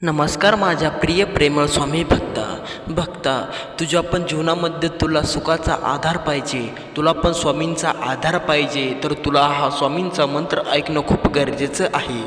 नमस्कार माझ्या प्रिय प्रेमळ स्वामी भक्ता तुझ्या पण जीवनामध्ये तुला सुखाचा आधार पाहिजे, तुला पण स्वामींचा आधार पाहिजे, तर तुला हा स्वामींचा मंत्र ऐकणं खूप गरजेचं आहे.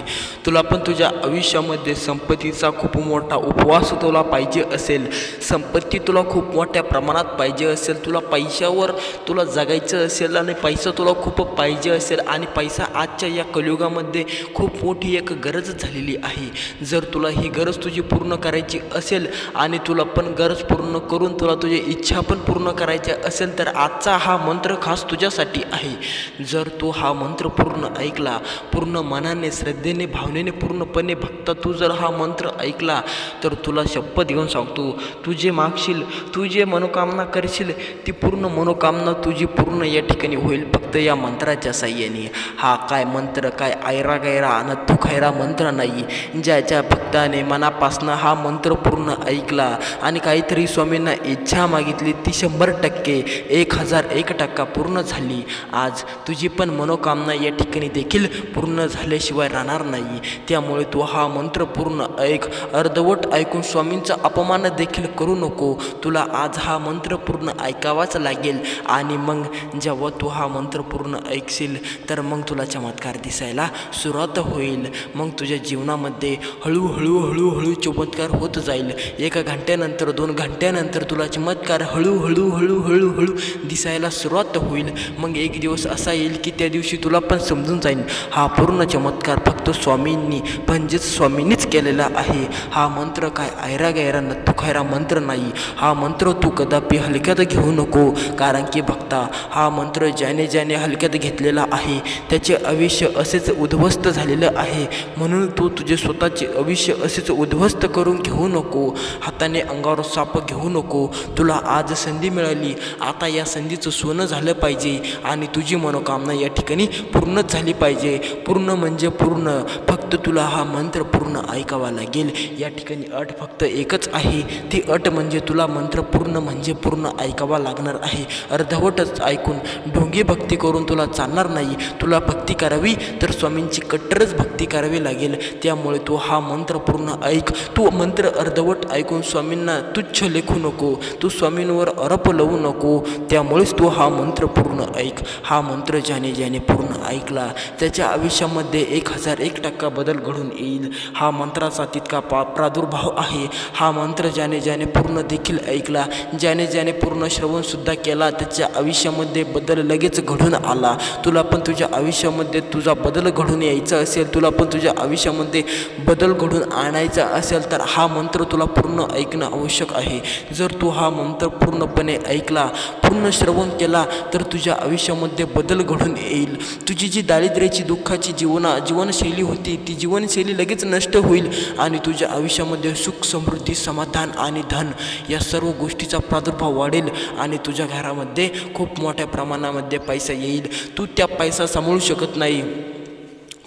तुला पण तुझ्या आयुष्यामध्ये संपत्तीचा खूप मोठा उपवास तुला पाहिजे असेल, संपत्ती तुला खूप मोठ्या प्रमाणात पाहिजे असेल, तुला पैशावर तुला जगायचं असेल आणि पैसा तुला खूप पाहिजे असेल आणि पैसा आजच्या या कलियुगामध्ये खूप मोठी एक गरज झालेली आहे. जर तुला ही गरज तुझी पूर्ण करायची असेल आणि तुला पण गरज पूर्ण करून तुला तुझी इच्छा पण पूर्ण करायची असेल तर आजचा हा मंत्र खास तुझ्यासाठी आहे. जर तू हा मंत्र पूर्ण ऐकला, पूर्ण मनाने, श्रद्धेने, भावनेने, पूर्णपणे भक्त तू जर हा मंत्र ऐकला तर तुला शपथ घेऊन सांगतो, तू जे मागशील, तू जे मनोकामना करशील ती पूर्ण मनोकामना तुझी पूर्ण या ठिकाणी होईल फक्त या मंत्राच्या साह्याने. हा काय मंत्र काय आयरा गैरा आणि तुखैरा मंत्र नाही. ज्याच्या भक्ताने मनापासनं हा मंत्र पूर्ण ऐकला आणि काहीतरी स्वामींना इच्छा मागितली ती 100% 1001% पूर्ण झाली. आज तुझी पण मनोकामना या ठिकाणी देखील पूर्ण झाल्याशिवाय राहणार नाही. त्यामुळे तू हा मंत्र पूर्ण ऐक, अर्धवट ऐकून स्वामींचा अपमान देखील करू नको. तुला आज हा मंत्र पूर्ण ऐकावाच लागेल आणि मग जेव्हा तू हा मंत्र पूर्ण ऐकशील तर मग तुला चमत्कार दिसायला सुरुवात होईल. मग तुझ्या जीवनामध्ये हळूहळू चमत्कार होत जाईल. 1 घंट्यानंतर 2 घंट्यानंतर तुला चमत्कार हळूहळू दिसायला सुरुवात होईल. मग एक दिवस असा येईल की त्या दिवशी तुला पण समजून जाईल हा पूर्ण चमत्कार फक्त स्वामींनी म्हणजेच स्वामींनीच केलेला आहे. हा मंत्र काय आयरा गैरा नत्थू खैरा मंत्र नाही. हा मंत्र तू कदापि हलक्यात घेऊ नको, कारण की भक्ता हा मंत्र ज्याने हलक्यात घेतलेला आहे त्याचे आयुष्य असेच उद्ध्वस्त झालेलं आहे. म्हणून तू तुझे स्वतःचे आयुष्य असेच उद्ध्वस्त करून घेऊ नको. हाताने अंगावर साप घेऊ नको. तुला आज संधी मिळाली, आता या संधीचं सोनं झालं पाहिजे आणि तुझी मनोकामना या ठिकाणी पूर्णच झाली पाहिजे. पूर्ण म्हणजे पूर्ण. फक्त तुला हा मंत्र पूर्ण ऐकावा लागेल. या ठिकाणी अट फक्त एकच आहे, ती अट म्हणजे तुला मंत्र पूर्ण म्हणजे पूर्ण ऐकावा लागणार आहे. अर्धवटच ऐकून ढोंगी भक्ती करून तुला चालणार नाही. तुला भक्ती करावी तर स्वामींची कट्टरच भक्ती करावी लागेल. त्यामुळे तू हा मंत्र पूर्ण ऐक. तू मंत्र अर्धवट ऐकून स्वामींना तुच्छ लेखू नको, तू स्वामींवर आरोप लावू नको. त्यामुळेच तू हा मंत्र पूर्ण ऐक. हा मंत्र ज्याने पूर्ण ऐकला त्याच्या आयुष्यामध्ये 1001% बदल घडून येईल. हा मंत्राचा तितका प्रादुर्भाव आहे. हा मंत्र ज्याने पूर्ण देखील ऐकला, ज्याने पूर्ण श्रवणसुद्धा केला त्याच्या आयुष्यामध्ये बदल लगेच घडून आला. तुला पण तुझ्या आयुष्यामध्ये तुझा बदल घडून यायचा असेल, तुला पण तुझ्या आयुष्यामध्ये बदल घडून आणायचा असेल तर हा मंत्र तुला पूर्ण ऐकणं आवश्यक आहे. जर तू हा मंत्र पूर्णपणे ऐकला, पूर्ण श्रवण केला तर तुझ्या आयुष्यामध्ये बदल घडून येईल. तुझी जी दारिद्र्याची दुःखाची जीवनशैली होती ती जीवनशैली लगेच नष्ट होईल आणि तुझ्या आयुष्यामध्ये सुख, समृद्धी, समाधान आणि धन या सर्व गोष्टीचा प्रादुर्भाव वाढेल आणि तुझ्या घरामध्ये खूप मोठ्या प्रमाणामध्ये पैसा येईल. तू त्या पैसा सांभाळू शकत नाही,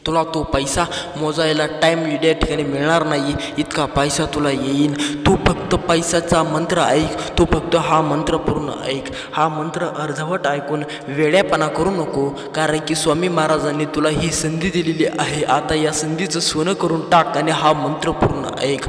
तुला तो पैसा मोजायला टाईम या ठिकाणी मिळणार नाही, इतका पैसा तुला येईल. तू फक्त पैशाचा मंत्र ऐक, तू फक्त हा मंत्र पूर्ण ऐक. हा मंत्र अर्धवट ऐकून वेड्यापणा करू नको, कारण की स्वामी महाराजांनी तुला ही संधी दिलेली आहे. आता या संधीचं सोनं करून टाक आणि हा मंत्र पूर्ण ऐक.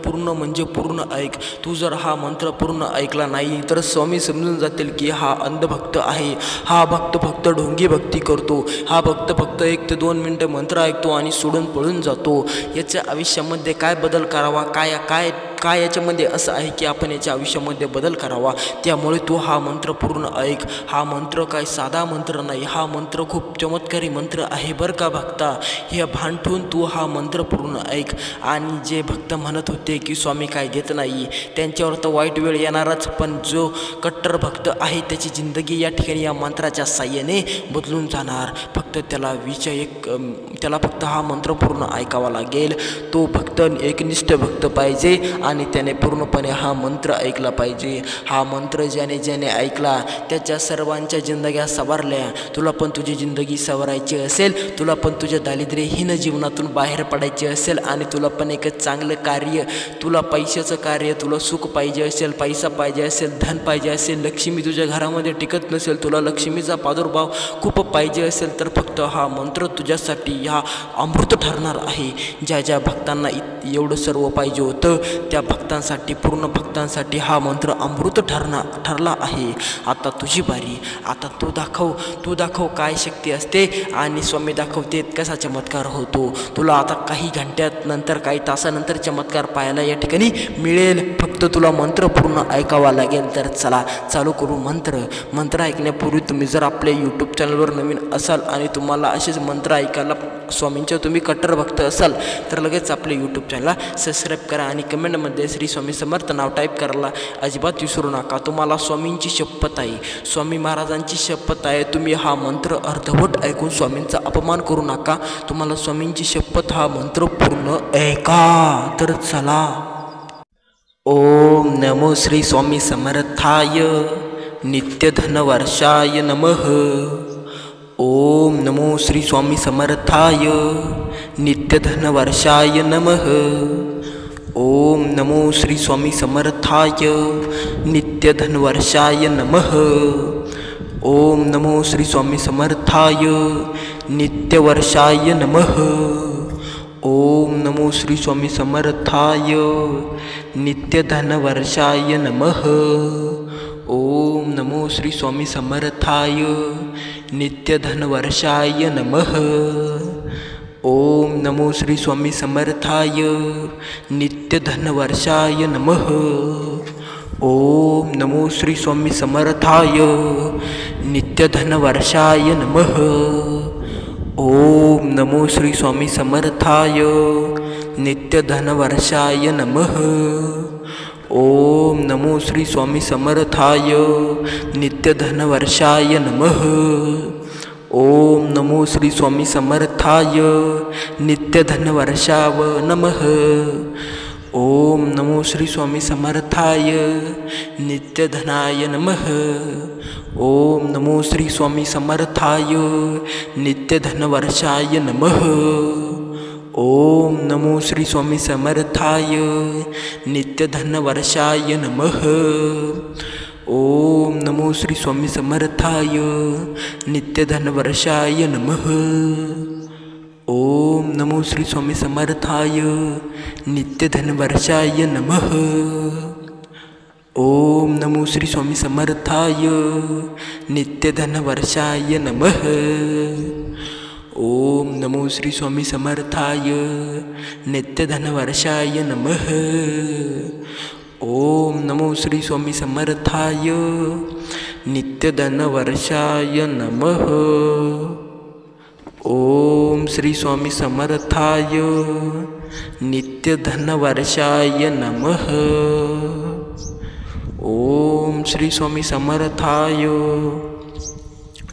पूर्ण म्हणजे पूर्ण ऐक. तू जर हा मंत्र पूर्ण ऐकला नाही तर स्वामी समजून जातील की हा अंधभक्त आहे. हा भक्त फक्त ढोंगी भक्ती करतो. हा भक्त फक्त 1 ते 2 मिनिटं मंत्र ऐकतो आणि सोडून पळून जातो. याच्या आयुष्यामध्ये काय बदल करावा, काय याच्यामध्ये असं आहे की आपण याच्या आयुष्यामध्ये बदल करावा. त्यामुळे तू हा मंत्र पूर्ण ऐक. हा मंत्र काय साधा मंत्र नाही, हा मंत्र खूप चमत्कारी मंत्र आहे बरं का भक्ता. हे भान ठेवून तू हा मंत्र पूर्ण ऐक. आणि जे भक्त म्हणत होते की स्वामी काय देत नाही त्यांच्यावर तर वाईट वेळ येणारच, पण जो कट्टर भक्त आहे त्याची जिंदगी या ठिकाणी या मंत्राच्या साह्याने बदलून जाणार. फक्त त्याला फक्त हा मंत्र पूर्ण ऐकावा लागेल. तो भक्त एकनिष्ठ भक्त पाहिजे आणि आणि त्याने पूर्णपणे हा मंत्र ऐकला पाहिजे. हा मंत्र ज्याने ज्याने ऐकला त्याच्या सर्वांच्या जिंदग्या सवारल्या. तुला पण तुझी जिंदगी सवारायची असेल, तुला पण तुझ्या दारिद्र्यहीन जीवनातून बाहेर पडायचे असेल आणि तुला पण एक चांगलं कार्य, तुला पैशाचं कार्य, तुला सुख पाहिजे असेल, पैसा पाहिजे असेल, धन पाहिजे असेल, लक्ष्मी तुझ्या घरामध्ये टिकत नसेल, तुला लक्ष्मीचा प्रादुर्भाव खूप पाहिजे असेल, तर फक्त हा मंत्र तुझ्यासाठी हा अमृत ठरणार आहे. ज्या ज्या भक्तांना एवढं सर्व पाहिजे होतं त्या भक्तांसाठी, पूर्ण भक्तांसाठी हा मंत्र अमृत ठरला आहे. आता तुझी बारी. आता तू दाखव काय शक्ती असते आणि स्वामी दाखवते कसा चमत्कार होतो. तुला आता काही घंट्यात नंतर, काही तासानंतर चमत्कार पाहायला या ठिकाणी मिळेल. फक्त तुला मंत्र पूर्ण ऐकावा लागेल. तर चला चालू करू मंत्र ऐकण्यापूर्वी तुम्ही जर आपल्या यूट्यूब चॅनलवर नवीन असाल आणि तुम्हाला असेच मंत्र ऐकायला स्वामींच्या तुम्ही कट्टर भक्त असाल तर लगेच आपल्या यूट्यूब चॅनलला सबस्क्राईब करा आणि कमेंटमध्ये श्री स्वामी समर्थ नाव टाईप करायला अजिबात विसरू नका. तुम्हाला स्वामींची शपथ आहे, स्वामी महाराजांची शपथ आहे, तुम्ही हा मंत्र अर्धवट ऐकून स्वामींचा अपमान करू नका. तुम्हाला स्वामींची शपथ, हा मंत्र पूर्ण ऐका. तर चला. ओम नमो श्री स्वामी समर्थाय नित्यधनवर्षाय नमः. ओम नमो श्री स्वामी समर्थाय नित्यधनवर्षाय नमः. ओम नमो श्री स्वामी समर्थाय नित्यधनवर्षाय नमः. ओम नमो श्री स्वामी समर्थाय नित्यवर्षाय नमः. ओम नमो श्री स्वामी समर्थाय नित्यधनवर्षाय नमः. ओम नमो श्री स्वामी समर्थाय नित्यधनवर्षाय नमः. ओम नमो श्री स्वामी समर्थाय नित्यधनवर्षाय नमः. ओम नमो श्री स्वामी समर्थाय नित्यधनवर्षाय नमः. ओम नमो श्री स्वामी समर्थाय नित्यधनवर्षाय नमः. ओम नमो श्री स्वामी समर्थाय नित्यधनवर्षाय नमः. ओम नमो श्री स्वामी समर्थाय नित्यधनवर्षाव नमः. ओम नमो श्री स्वामी समर्थाय नित्यधनाय नमः. ओम नमो श्री स्वामी समर्थाय नित्यधनवर्षाय नमः. ओम नमो श्री स्वामी समर्थाय नित्यधनवर्षाय नमः. ओम नमो श्री स्वामी समर्थाय नित्यधनवर्षाय नमः. ओम नमो श्री स्वामी समर्थाय नित्यधनवर्षाय नमः. ओम नमो श्री स्वामी समर्थाय नित्यधनवर्षाय नमः. ओम नमो श्री स्वामी समर्थाय नित्यधनवर्षाय नमः. ओम नमो श्री स्वामी समर्थाय नित्यधनवर्षाय नमः. ओम श्री स्वामी समर्थाय नित्यधनवर्षाय नमः. ओम श्री स्वामी समर्थाय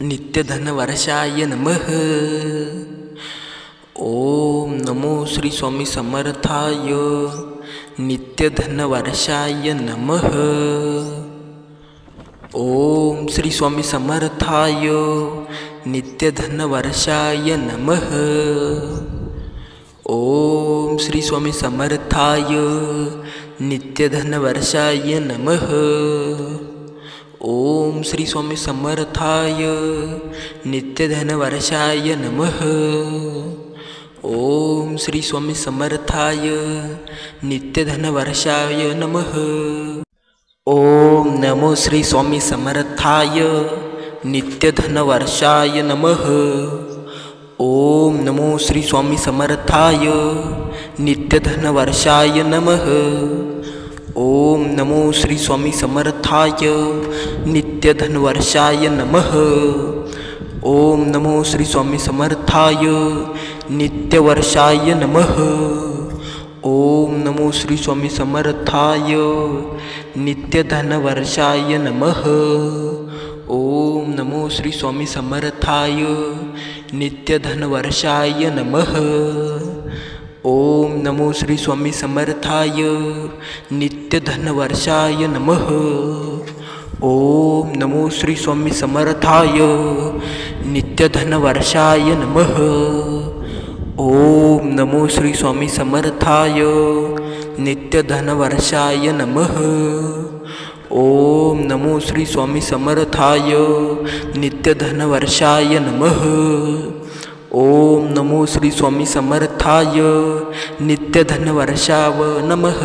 नित्यधनवर्षाय नमः. ओम नमो श्री स्वामी समर्थाय नित्यधनवर्षाय नमः. ओम श्री स्वामी समर्थाय नित्यधनवर्षाय नमः. ओम श्री स्वामी समर्थाय नित्यधनवर्षाय नमः. ओम श्री स्वामी समर्थाय नित्यधनवर्षाय नमः. ओम श्री स्वामी समर्थाय नित्यधनवर्षाय नमः. ओम नमो श्री स्वामी समर्थाय नित्यधनवर्षाय नमः. ओम नमो श्री स्वामी समर्थाय नित्यधनवर्षाय नमः. ओम नमो श्री स्वामी समर्थाय नित्यधनवर्षाय नमः. ओम नमो श्री स्वामी समर्थाय नित्यवर्षाय नमः. ओम नमो श्री स्वामी समर्थाय नित्यधनवर्षाय नमः. ओम नमो श्री स्वामी समर्थाय नित्यधनवर्षाय नमः. ओम नमो श्री स्वामी समर्थाय नित्यधनवर्षाय नमः। ओम नमो श्री स्वामी समर्थाय नित्यधनवर्षाय नमः। ओम नमो श्री स्वामी समर्थाय नित्यधनवर्षाय नमः। ओम नमो श्री स्वामी समर्थाय नित्यधनवर्षाय नमः। ओम नमो श्री स्वामी समर्थाय नित्यधनवर्षाव नमः।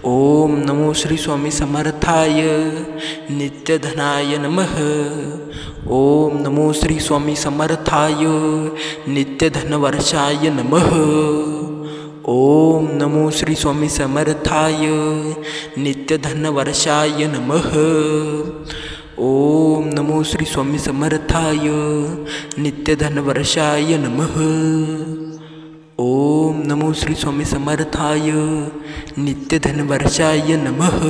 ओम नमो श्री स्वामी समर्थाय नित्यधनाय नमः। ओम नमो श्री स्वामी समर्थाय नित्यधनवर्षाय नमः। ओम नमो श्री स्वामी समर्थाय नित्यधनवर्षाय नमः। ओम नमो श्री स्वामी समर्थाय नित्यधनवर्षाय नमः। ओम नमो श्री स्वामी समर्थाय नित्यधनवर्षाय नमः।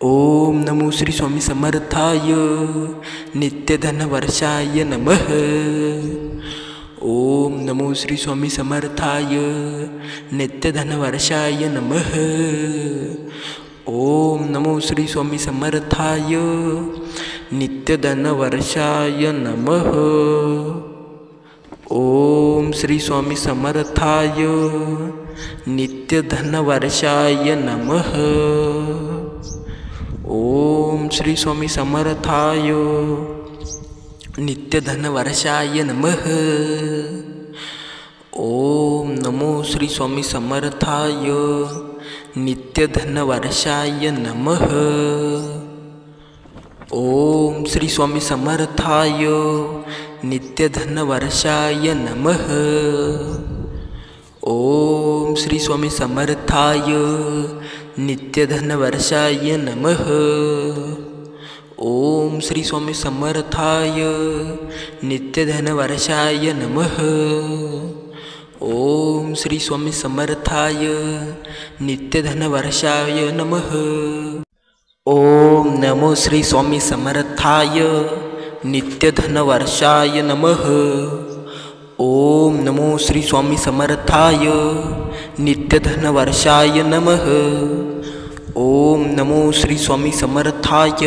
ओम नमो श्री स्वामी समर्थाय नित्यधनवर्षाय नमः। ओम नमो श्री स्वामी समर्थाय नित्यधनवर्षाय नमः। ओम नमो श्री स्वामी समर्थाय नित्यधनवर्षाय नमः। ओम श्री स्वामी समर्थाय नित्यधनवर्षाय नमः। ओम श्री स्वामी समर्थाय नित्यधनवर्षाय नमः। ओम नमो श्री स्वामी समर्थाय नित्यधनवर्षाय नमः। ओम श्री स्वामी समर्थाय नित्यधनवर्षाय नमः। ओम श्री स्वामी समर्थाय नित्यधनवर्षाय नमः। ओम श्री स्वामी समर्थाय नित्यधनवर्षाय नमः। ओम श्री स्वामी समर्थाय नित्यधनवर्षाय नमः। ओम नमो श्री स्वामी समर्थाय नित्यधनवर्षाय नमः। ओम नमो श्री स्वामी समर्थाय नित्यधनवर्षाय नमः। ओम नमो श्री स्वामी समर्थाय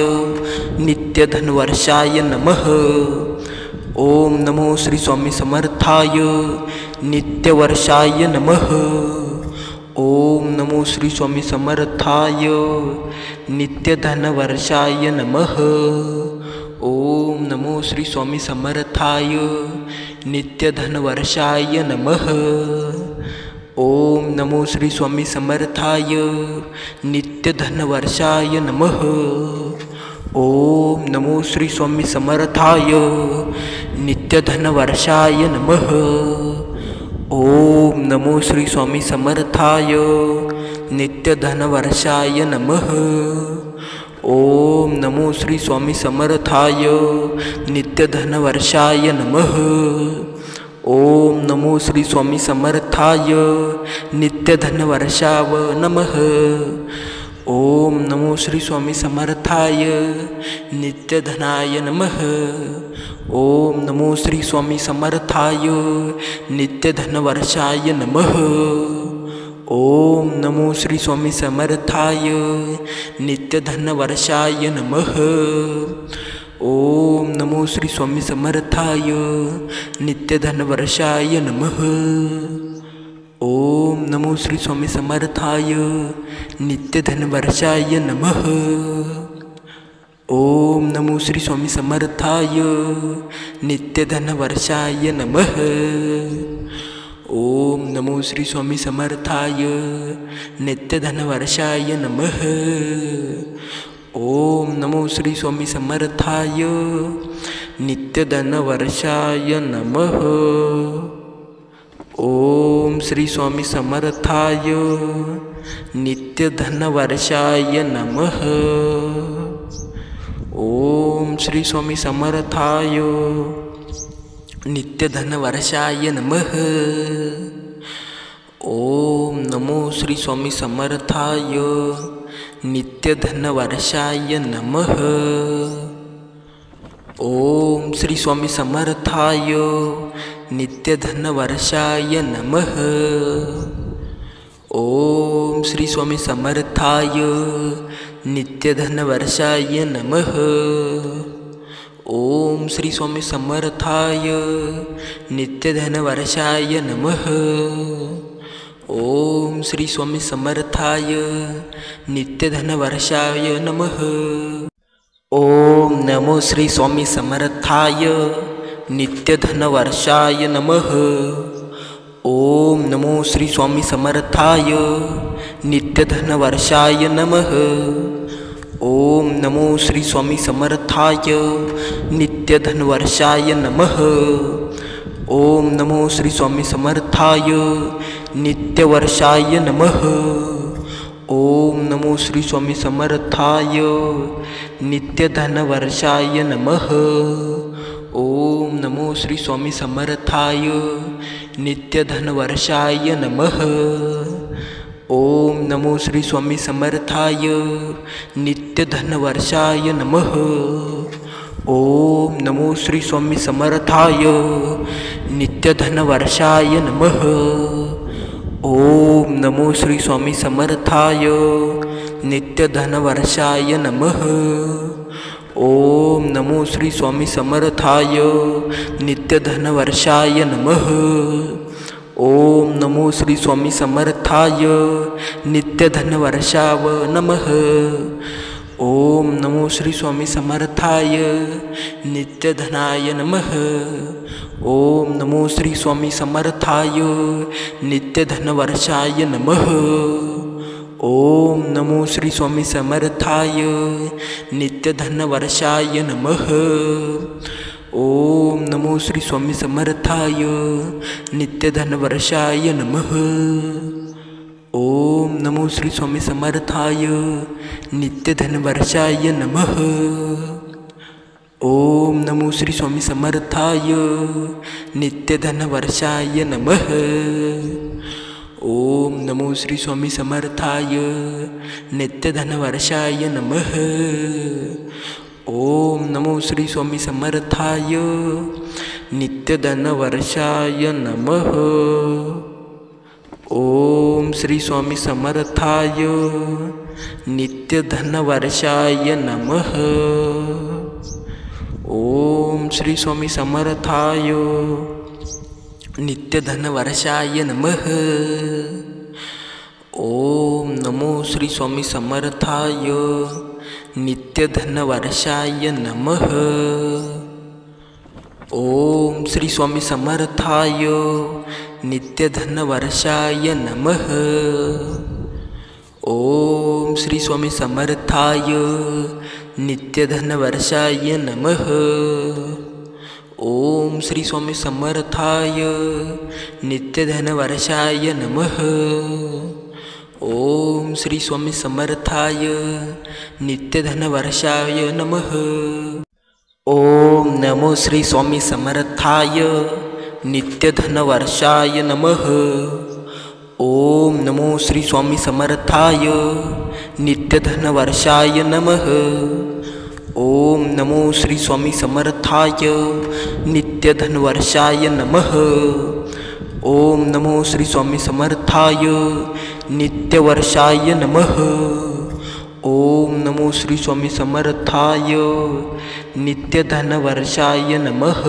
नित्यधनवर्षाय नमः। ओम नमो श्री स्वामी समर्थाय नित्यवर्षाय नमः। ओम नमो श्री स्वामी समर्थाय नित्यधनवर्षाय नमः। ओम नमो श्री स्वामी समर्थाय नित्यधनवर्षाय नमः। ओम नमो श्री स्वामी समर्थाय नित्यधनवर्षाय नमः। ओम नमो श्री स्वामी समर्थाय नित्यधनवर्षाय नमः। ओम नमो श्री स्वामी समर्थाय नित्यधनवर्षाय नमः। ओम नमो श्री स्वामी समर्थाय नित्यधनवर्षाय नमः। ओम नमो श्री स्वामी समर्थाय नित्यधनवर्षाव नमः। ओम नमो श्री स्वामी समर्थाय नित्यधनाय नमः। ओम नमो श्री स्वामी समर्थाय नित्यधनवर्षाय नमः। ओम नमो श्री स्वामी समर्थाय नित्यधनवर्षाय नमः। ओम नमो श्री स्वामी समर्थाय नित्यधनवर्षाय नमः। ओम नमो श्री स्वामी समर्थाय नित्यधनवर्षाय नमः। ओम नमो श्री स्वामी समर्थाय नित्यधनवर्षाय नमः। ओम नमो श्री स्वामी समर्थाय नित्यधनवर्षाय नमः। ओम नमो श्री स्वामी समर्थाय नित्यधनवर्षाय नमः। ओम श्री स्वामी समर्थाय नित्यधनवर्षाय नमः। ओम श्री स्वामी समर्थाय नित्यधनवर्षाय नमः। ओम नमो श्री स्वामी समर्थाय नित्यधनवर्षाय नमः। ओम श्री स्वामी समर्थाय नित्यधनवर्षाय नमः। ओम श्री स्वामी समर्थाय नित्यधनवर्षाय नमः। ओम श्री स्वामी समर्थाय नित्यधनवर्षाय नमः। ओम श्री स्वामी समर्थाय नित्यधनवर्षाय नमः। ओम नमो श्री स्वामी समर्थाय नित्यधनवर्षाय नमः। ओम नमो श्री स्वामी समर्थाय नित्यधनवर्षाय नमः। ओम नमो श्री स्वामी समर्थाय नित्यधनवर्षाय नमः। ओम नमो श्री स्वामी समर्थाय नित्यवर्षाय नमः। ओम नमो श्री स्वामी समर्थाय नित्यधनवर्षाय नमः। ओम नमो श्री स्वामी समर्थाय नित्यधनवर्षाय नमः। ओम नमो श्री स्वामी समर्थाय नित्यधनवर्षाय नमः। ओम नमो श्री स्वामी समर्थाय नित्यधनवर्षाय नमः। ओम नमो श्री स्वामी समर्थाय नित्यधनवर्षाय नमः। ओम नमो श्री स्वामी समर्थाय नित्यधनवर्षाय नमः। ओम नमो श्री स्वामी समर्थाय नित्यधनवर्षाव नमः। ओम नमो श्री स्वामी समर्थाय नित्यधनाय नमः। ओम नमो श्री स्वामी समर्थाय नित्यधनवर्षाय नमः। ओम नमो श्री स्वामी समर्थाय नित्यधनवर्षाय नमः। ओम नमो श्री स्वामी समर्थाय नित्यधनवर्षाय नमः। ओम नमो श्री स्वामी समर्थाय नित्यधनवर्षाय नमः। ओम नमो श्री स्वामी समर्थाय नित्यधनवर्षाय नमः। ओम नमो श्री स्वामी समर्थाय नित्यधनवर्षाय नमः। ओम नमो श्री स्वामी समर्थाय नित्यधनवर्षाय नमः। ओम श्री स्वामी समर्थाय नित्यधनवर्षाय नमः। ओम श्री स्वामी समर्थाय नित्यधनवर्षाय नमः। ओम नमो श्री स्वामी समर्थाय नित्यधनवर्षाय नमः। ओम श्री स्वामी समर्थाय नित्यधनवर्षाय नमः। ओम श्री स्वामी समर्थाय नित्यधनवर्षाय नमः। ओम श्री स्वामी समर्थाय नित्यधनवर्षाय नमः। ओम श्री स्वामी समर्थाय नित्यधनवर्षाय नमः। ओम नमो श्री स्वामी समर्थाय नित्यधनवर्षाय नमः। ओम नमो श्री स्वामी समर्थाय नित्यधनवर्षाय नमः। ओम नमो श्री स्वामी समर्थाय नित्यधनवर्षाय नमः। ओम नमो श्री स्वामी समर्थाय नित्यवर्षाय नमः। ओम नमो श्री स्वामी समर्थाय नित्यधनवर्षाय नमः।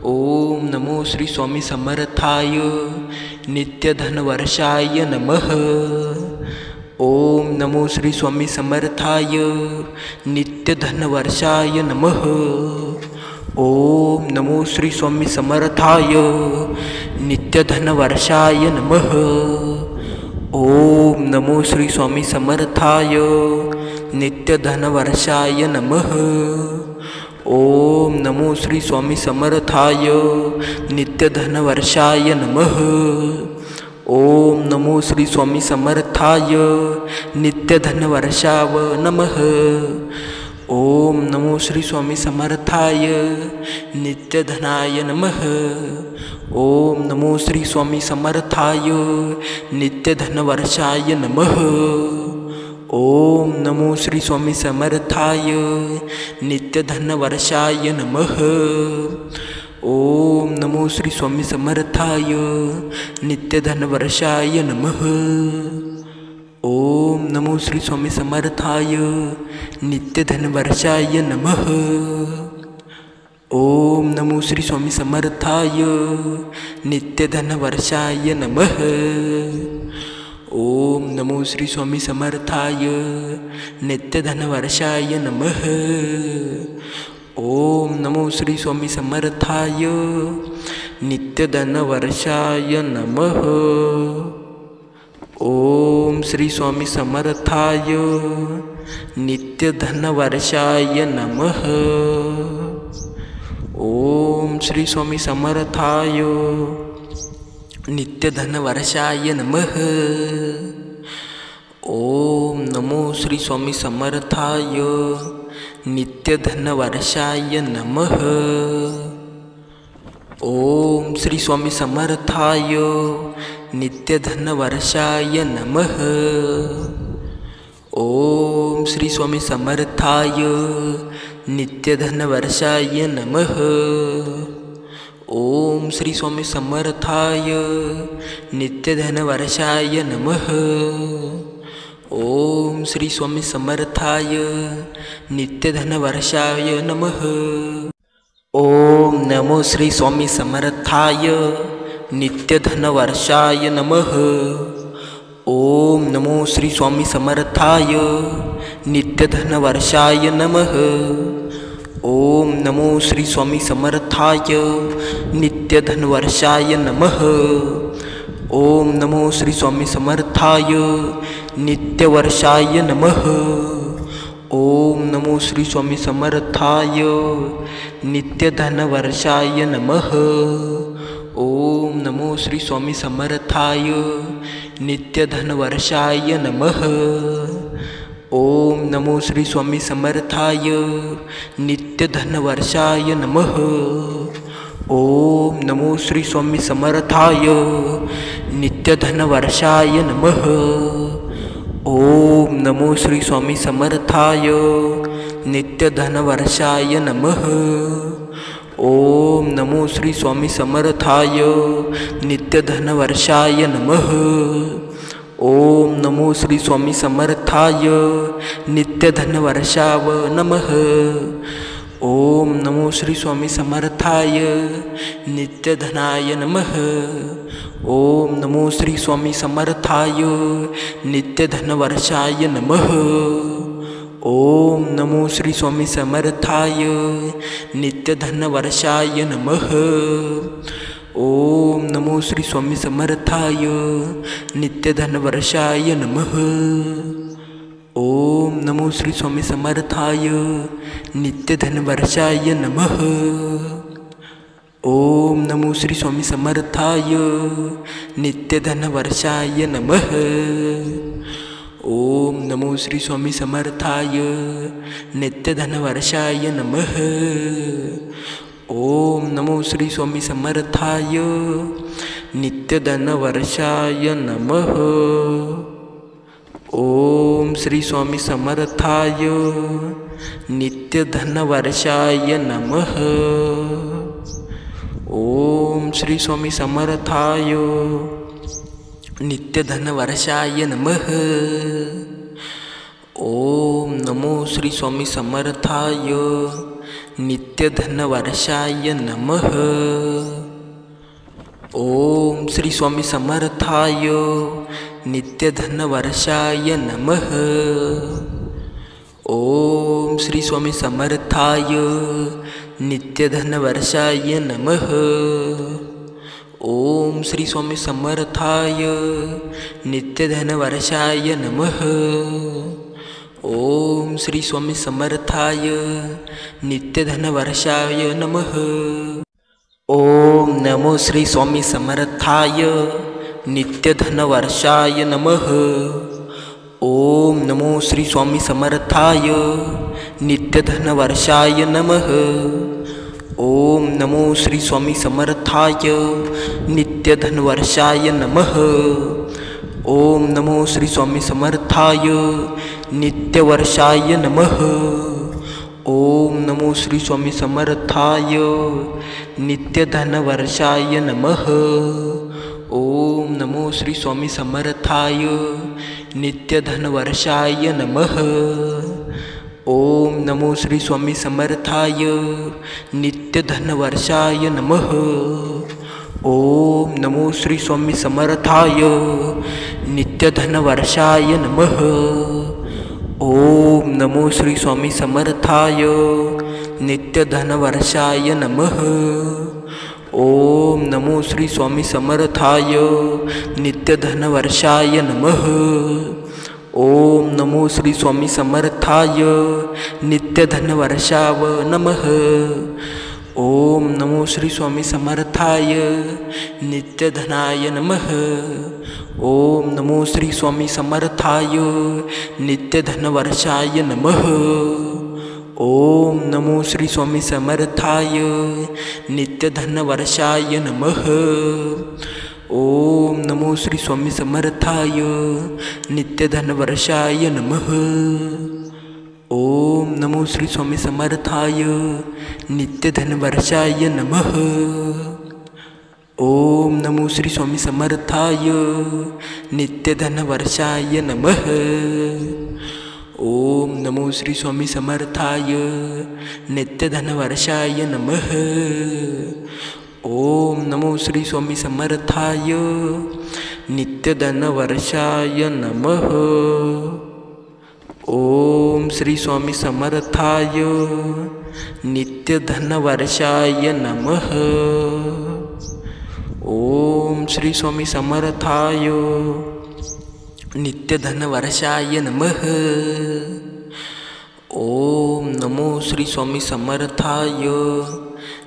ओम नमो श्री स्वामी समर्थाय नित्यधनवर्षाय नमः। ओम नमो श्री स्वामी समर्थाय नित्यधनवर्षाय नमः। ओम नमो श्री स्वामी समर्थाय नित्यधनवर्षाय नमः। ओम नमो श्री स्वामी समर्थाय नित्यधनवर्षाय नमः। ओम नमो श्री स्वामी समर्थाय नित्यधनवर्षाय नमः। ओम नमो श्री स्वामी समर्थाय नित्यधनवर्षाव नमः। ओम नमो श्री स्वामी समर्थाय नित्यधनाय नमः। ओम नमो श्री स्वामी समर्थाय नित्यधनवर्षाय नमः। ओम नमो श्री स्वामी समर्थाय नित्यधनवर्षाय नमः। ओम नमो श्री स्वामी समर्थाय नित्यधनवर्षाय नमः। ओम नमो श्री स्वामी समर्थाय नित्यधनवर्षाय नमः। ओम नमो श्री स्वामी समर्थाय नित्यधनवर्षाय नमः। ओम नमो श्री स्वामी समर्थाय नित्यधनवर्षाय नमः। ओम नमो श्री स्वामी समर्थाय नित्यधनवर्षाय नमः। ओम श्री स्वामी समर्थाय नित्यधनवर्षाय नमः। ओम श्री स्वामी समर्थाय नित्यधनवर्षाय नमः। ओम नमो श्री स्वामी समर्थाय नित्यधनवर्षाय नमः। ओम श्री स्वामी समर्थाय नित्यधनवर्षाय नमः। ओम श्री स्वामी समर्थाय नित्यधनवर्षाय नमः। ओम श्री स्वामी समर्थाय नित्यधनवर्षाय नमः। ओम श्री स्वामी समर्थाय नित्यधनवर्षाय नमः। ओम नमो श्री स्वामी समर्थाय नित्यधनवर्षाय नमः। ओम नमो श्री स्वामी समर्थाय नित्यधनवर्षाय नमः। ओम नमो श्री स्वामी समर्थाय नित्यधनवर्षाय नमः। ओम नमो श्री स्वामी समर्थाय नित्यवर्षाय नमः। ओम नमो श्री स्वामी समर्थाय नित्यधनवर्षाय नमः। ओम नमो श्री स्वामी समर्थाय नित्यधनवर्षाय नमः। ओम नमो श्री स्वामी समर्थाय नित्यधनवर्षाय नमः। ओम नमो श्री स्वामी समर्थाय नित्यधनवर्षाय नमः। ओम नमो श्री स्वामी समर्थाय नित्यधनवर्षाय नमः। ओम नमो श्री स्वामी समर्थाय नित्यधनवर्षाय नमः। ओम नमो श्री स्वामी समर्थाय नित्यधनवर्षाय नमः। ओम नमो श्री स्वामी समर्थाय नित्यधनाय नमः। ओम नमो श्री स्वामी समर्थाय नित्यधनवर्षाय नमः। ओम नमो श्री स्वामी समर्थाय नित्यधनवर्षाय नमः। ओम नमो श्री स्वामी समर्थाय नित्यधनवर्षाय नमः। ओम नमो श्री स्वामी समर्थाय नित्यधनवर्षाय नमः। ओम नमो श्री स्वामी समर्थाय नित्यधनवर्षाय नमः। ओम नमो श्री स्वामी समर्थाय नित्यधनवर्षाय नमः। ओम नमो श्री स्वामी समर्थाय नित्यधनवर्षाय नमः। ओम श्री स्वामी समर्थाय नित्यधनवर्षाय नमः। ओम श्री स्वामी समर्थाय नित्यधनवर्षाय नमः। ओम नमो श्री स्वामी समर्थाय नित्यधनवर्षाय नमः। ओम श्री स्वामी समर्थाय नित्यधनवर्षाय नमः। ओम श्री स्वामी समर्थाय नित्यधनवर्षाय नमः। ओम श्री स्वामी समर्थाय नित्यधनवर्षाय नमः। ओम श्री स्वामी समर्थाय नित्यधनवर्षाय नमः। ओम नमो श्री स्वामी समर्थाय नित्यधनवर्षाय नमः। ओम नमो श्री स्वामी समर्थाय नित्यधनवर्षाय नमः। ओम नमो श्री स्वामी समर्थाय नित्यधनवर्षाय नमः। ओम नमो श्री स्वामी समर्थाय नित्यवर्षाय नमः। ओम नमो श्री स्वामी समर्थाय नित्यधनवर्षाय नमः। ओम नमो श्री स्वामी समर्थाय नित्यधनवर्षाय नमः। ओम नमो श्री स्वामी समर्थाय नित्यधनवर्षाय नमः। ओम नमो श्री स्वामी समर्थाय नित्यधनवर्षाय नमः। ओम नमो श्री स्वामी समर्थाय नित्यधनवर्षाय नमः। ओम नमो श्री स्वामी समर्थाय नित्यधनवर्षाय नमः। ओम नमो श्री स्वामी समर्थाय नित्यधनवर्षाव नमः। ओम नमो श्री स्वामी समर्थाय नित्यधनाय नमः। ओम नमो श्री स्वामी समर्थाय नित्यधनवर्षाय नमः। ओम नमो श्री स्वामी समर्थाय नित्यधनवर्षाय नमः। ओम नमो श्री स्वामी समर्थाय नित्यधनवर्षाय नमः। ओम नमो श्री स्वामी समर्थाय नित्यधनवर्षाय नमः। ओम नमो श्री स्वामी समर्थाय नित्यधनवर्षाय नमः। ओम नमो श्री स्वामी समर्थाय नित्यधनवर्षाय नमः। ओम नमो श्री स्वामी समर्थाय नित्यधनवर्षाय नमः। ओम श्री स्वामी समर्थाय नित्यधनवर्षाय नमः। ओम श्री स्वामी समर्थाय नित्यधनवर्षाय नमः। ओम नमो श्री स्वामी समर्थाय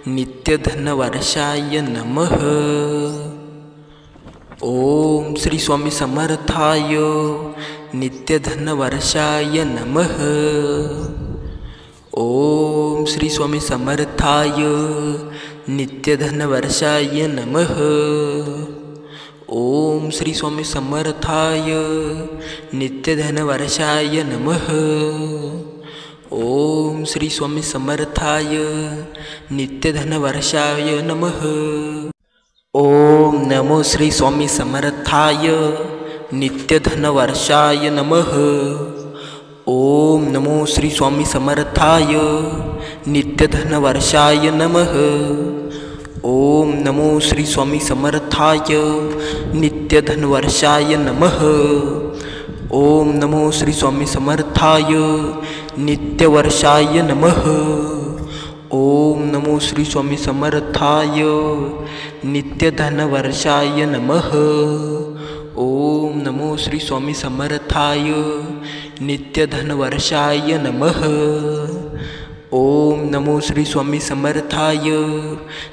नित्यधनवर्षाय नमः। ओम श्री स्वामी समर्थाय नित्यधनवर्षाय नमः। ओम श्री स्वामी समर्थाय नित्यधनवर्षाय नमः। ओम श्री स्वामी समर्थाय नित्यधनवर्षाय नमः। ओम श्री स्वामी समर्थाय नित्यधनवर्षाय नमः। ओम नमो श्री स्वामी समर्थाय नित्यधनवर्षाय नमः। ओम नमो श्री स्वामी समर्थाय नित्यधनवर्षाय नमः। ओम नमो श्री स्वामी समर्थाय नित्यधनवर्षाय नमः। ओम नमो श्री स्वामी समर्थाय नित्यवर्षाय नमः। ओम नमो श्री स्वामी समर्थाय नित्यधनवर्षाय नमः। ओम नमो श्री स्वामी समर्थाय नित्यधनवर्षाय नमः। ओम नमो श्री स्वामी समर्थाय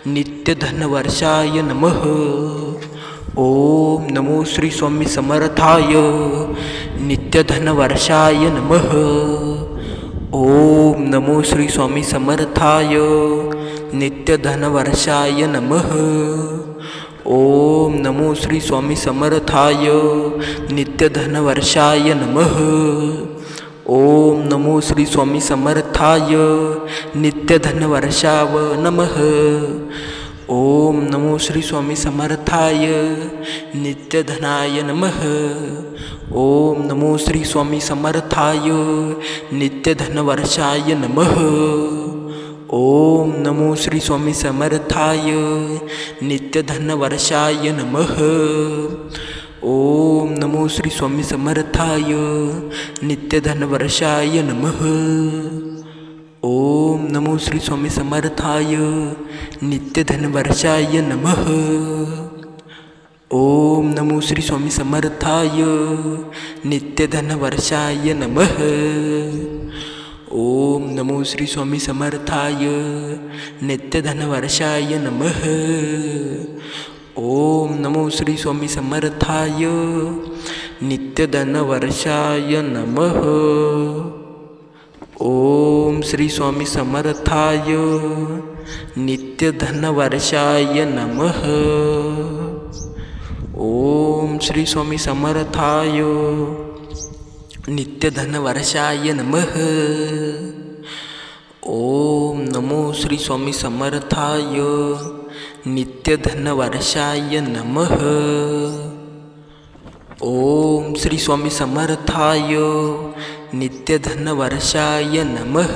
नित्यधनवर्षाय नमः। ओम नमो श्री स्वामी समर्थाय नित्यधनवर्षाय नमः। ओम नमो श्री स्वामी समर्थाय नित्यधनवर्षाय नमः। ओम नमो श्री स्वामी समर्थाय नित्यधनवर्षाय नमः। ओम नमो श्री स्वामी समर्थाय नित्यधनवर्षाव नमः। ओम नमो श्री स्वामी समर्थाय नित्यधनाय नमः। ओम नमो श्री स्वामी समर्थाय नित्यधनवर्षाय नमः। ओम नमो श्री स्वामी समर्थाय नित्यधनवर्षाय नमः। ओम नमो श्री स्वामी समर्थाय नित्यधनवर्षाय नमः। ओम नमो श्री स्वामी समर्थाय नित्यधनवर्षाय नमः। ओम नमो श्री स्वामी समर्थाय नित्यधनवर्षाय नमः। ओम नमो श्री स्वामी समर्थाय नित्यधनवर्षाय नमः। ओम नमो श्री स्वामी समर्थाय नित्यधनवर्षाय नमः। ओम श्री स्वामी समर्थाय नित्यधनवर्षाय नमः। ओम श्री स्वामी समर्थाय नित्यधनवर्षाय नमः। ओम नमो श्री स्वामी समर्थाय नित्यधनवर्षाय नमः। ओम श्री स्वामी समर्थाय नित्यधनवर्षाय नमः।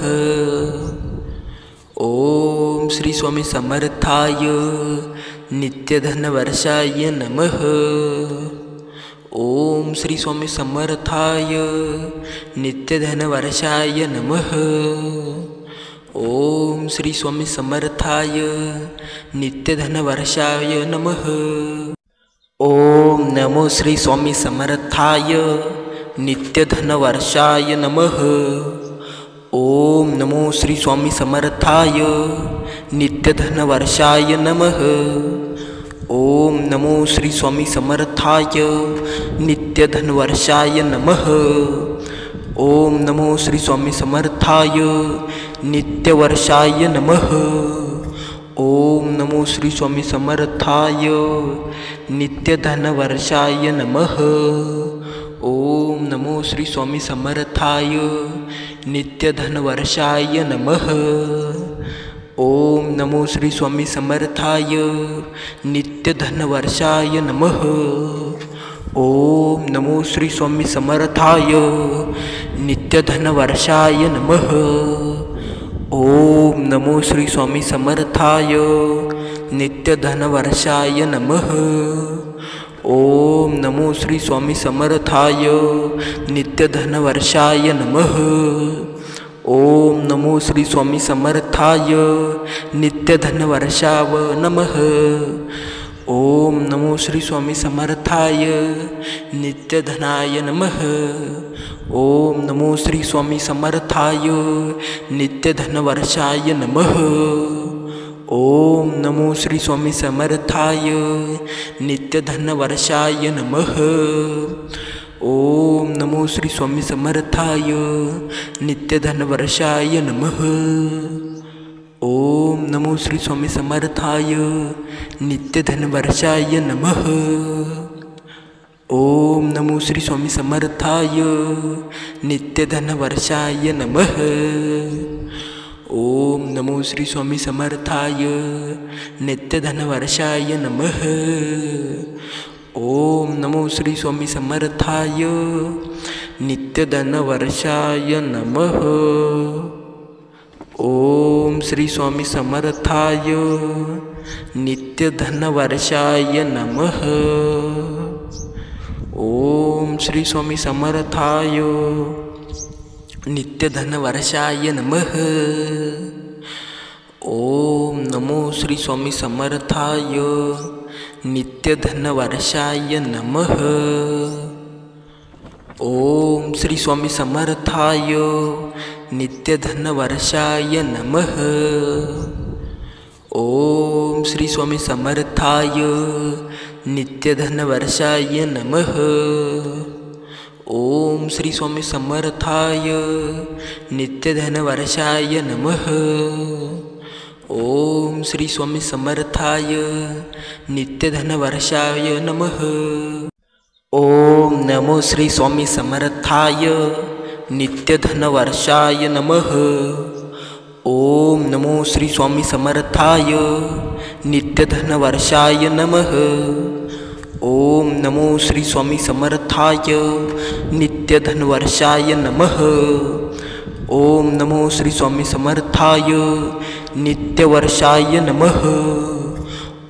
ओम श्री स्वामी समर्थाय नित्यधनवर्षाय नमः। ओम श्री स्वामी समर्थाय नित्यधनवर्षाय नमः। ओम श्री स्वामी समर्थाय नित्यधनवर्षाय नमः। ओम नमो श्री स्वामी समर्थाय नित्यधनवर्षाय नमः। ओम नमो श्री स्वामी समर्थाय नित्यधनवर्षाय नमः। ओम नमो श्री स्वामी समर्थाय नित्यधनवर्षाय नमः। ओम नमो श्री स्वामी समर्थाय नित्यवर्षाय नमः। ओम नमो श्री स्वामी समर्थाय नित्यधनवर्षाय नमः। ओम नमो श्री स्वामी समर्थाय नित्यधनवर्षाय नमः। ओम नमो श्री स्वामी समर्थाय नित्यधनवर्षाय नमः। ओम नमो श्री स्वामी समर्थाय नित्यधनवर्षाय नमः। ओम नमो श्री स्वामी समर्थाय नित्यधनवर्षाय नमः। ओम नमो श्री स्वामी समर्थाय नित्यधनवर्षाय नमः। ओम नमो श्री स्वामी समर्थाय नित्यधनवर्षाव नमः। ओम नमो श्री स्वामी समर्थाय नित्यधनाय नमः। ओम नमो श्री स्वामी समर्थाय नित्यधनवर्षाय नमः। ओम नमो श्री स्वामी समर्थाय नित्यधनवर्षाय नमः। ओम नमो श्री स्वामी समर्थाय नित्यधनवर्षाय नमः। ओम नमो श्री स्वामी समर्थाय नित्यधनवर्षाय नमः। ओम नमो श्री स्वामी समर्थाय नित्यधनवर्षाय नमः। ओम नमो श्री स्वामी समर्थाय नित्यधनवर्षाय नमः। ओम नमो श्री स्वामी समर्थाय नित्यधनवर्षाय नमः। ओम श्री स्वामी समर्थाय नित्यधनवर्षाय नमः। ओम श्री स्वामी समर्थाय नित्यधनवर्षाय नमः। ओम नमो श्री स्वामी समर्थाय नित्यधनवर्षाय नमः। ओम श्री स्वामी समर्थाय नित्यधनवर्षाय नमः। ओम श्री स्वामी समर्थाय नित्यधनवर्षाय नमः। ओम श्री स्वामी समर्थाय नित्यधनवर्षाय नमः। ओम श्री स्वामी समर्थाय नित्यधनवर्षाय नमः। ओम नमो श्री स्वामी समर्थाय नित्यधनवर्षाय नमः। ओम नमो श्री स्वामी समर्थाय नित्यधनवर्षाय नमः। ओम नमो श्री स्वामी समर्थाय नित्यधनवर्षाय नमः। ओम नमो श्री स्वामी समर्थाय नित्यवर्षाय नमः।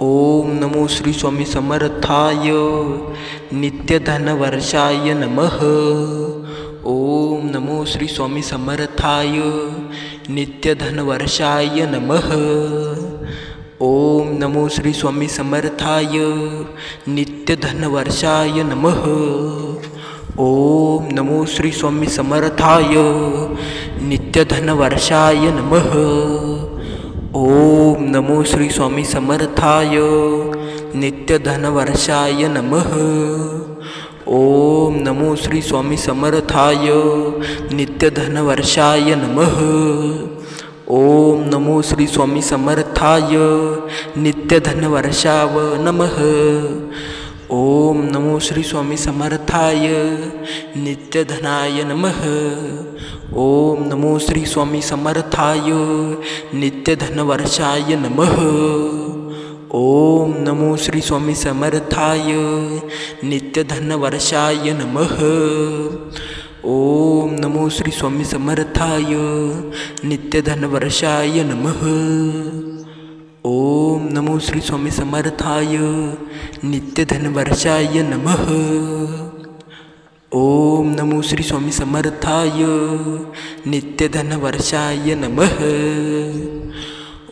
ओम नमो श्री स्वामी समर्थाय नित्यधनवर्षाय नमः। ओम नमो श्री स्वामी समर्थाय नित्यधनवर्षाय नमः। ओम नमो श्री स्वामी समर्थाय नित्यधनवर्षाय नमः। ओम नमो श्री स्वामी समर्थाय नित्यधनवर्षाय नमः। ओम नमो श्री स्वामी समर्थाय नित्यधनवर्षाय नमः। ओम नमो श्री स्वामी समर्थाय नित्यधनवर्षाय नमः। ओम नमो श्री स्वामी समर्थाय नित्यधनवर्षाव नमः। ओम नमो श्री स्वामी समर्थाय नित्यधनाय नमः। ओम नमो श्री स्वामी समर्थाय नित्यधनवर्षाय नमः। ओम नमो श्री स्वामी समर्थाय नित्यधनवर्षाय नमः। ओम नमो श्री स्वामी समर्थाय नित्यधनवर्षाय नमः। ओम नमो श्री स्वामी समर्थाय नित्यधनवर्षाय नमः। ओम नमो श्री स्वामी समर्थाय नित्यधनवर्षाय नमः।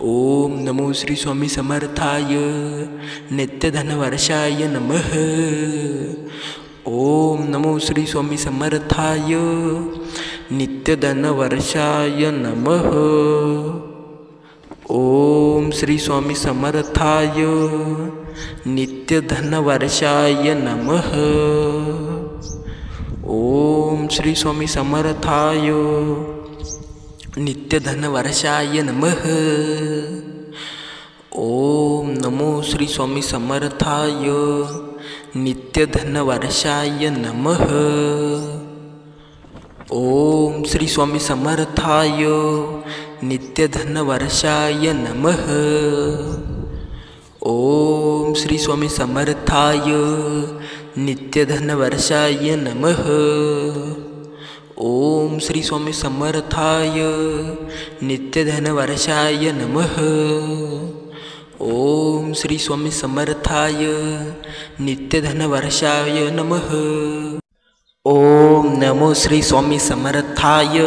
ओम नमो श्री स्वामी समर्थाय नित्यधनवर्षाय नमः। ओम नमो श्री स्वामी समर्थाय नित्यधनवर्षाय नमः। ओम श्री स्वामी समर्थाय नित्यधनवर्षाय नमः। ओम श्री स्वामी समर्थाय नित्यधनवर्षाय नमः। ओम नमो श्री स्वामी समर्थाय नित्यधनवर्षाय नमः। ओम श्री स्वामी समर्थाय नित्यधनवर्षाय नमः। ओम श्री स्वामी समर्थाय नित्यधनवर्षाय नमः। ओम श्री स्वामी समर्थाय नित्यधनवर्षाय नमः। ओम श्री स्वामी समर्थाय नित्यधनवर्षाय नमः। ओम नमो श्री स्वामी समर्थाय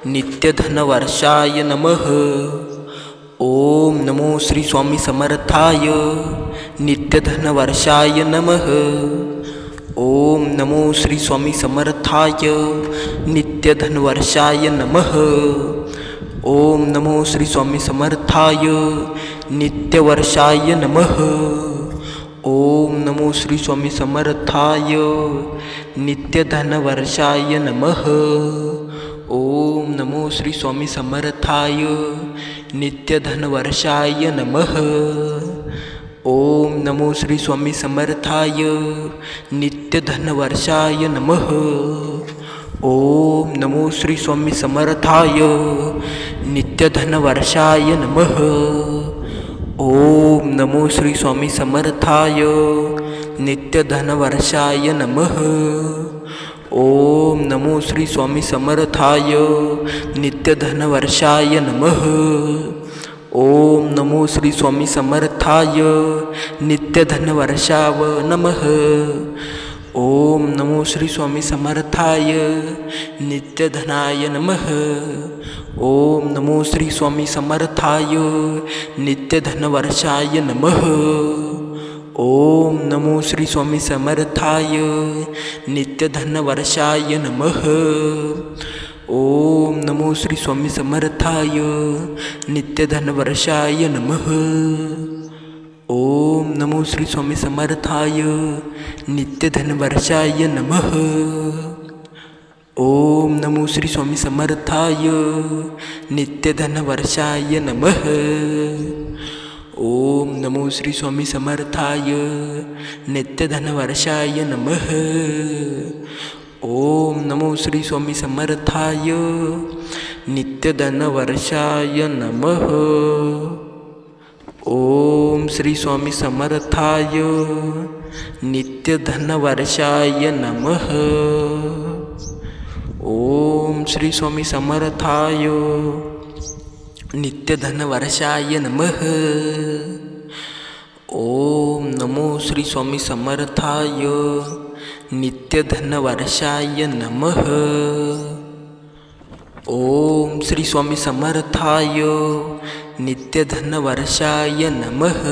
नित्यधनवर्षाय नमः। ओम नमो श्री स्वामी समर्थाय नित्यधनवर्षाय नमः। ओम नमो श्री स्वामी समर्थाय नित्यधनवर्षाय नमः। ओम नमो श्री स्वामी समर्थाय नित्यवर्षाय नमः। ओम नमो श्री स्वामी समर्थाय नित्यधनवर्षाय नमः। ओम नमो श्री स्वामी समर्थाय नित्यधनवर्षाय नमः। ओम नमो श्री स्वामी समर्थाय नित्यधनवर्षाय नमः। ओम नमो श्री स्वामी समर्थाय नित्यधनवर्षाय नमः। ओम नमो श्री स्वामी समर्थाय नित्यधनवर्षाय नमः। ओम नमो श्री स्वामी समर्थाय नित्यधनवर्षाय नमः। ओम नमो श्री स्वामी समर्थाय नित्यधनवर्षाय नमः। ओम नमो श्री स्वामी समर्थाय नित्यधनाय नमः। ओम नमो श्री स्वामी समर्थाय नित्यधनवर्षाय नमः। ओम नमो श्री स्वामी समर्थाय नित्यधनवर्षाय नमः। ओम नमो श्री स्वामी समर्थाय नित्यधनवर्षाय नमः। ओम नमो श्री स्वामी समर्थाय नित्यधनवर्षाय नमः। ओम नमो श्री स्वामी समर्थाय नित्यधनवर्षाय नमः। ओम नमो श्री स्वामी समर्थाय नित्यधनवर्षाय नमः। ओम नमो श्री स्वामी समर्थाय नित्यधनवर्षाय नमः। ओम श्री स्वामी समर्थाय नित्यधनवर्षाय नमः। ओम श्री स्वामी समर्थाय नित्यधनवर्षाय नमः। ओम नमो श्री स्वामी समर्थाय नित्यधनवर्षाय नमः। ओम श्री स्वामी समर्थाय नित्यधनवर्षाय नमः।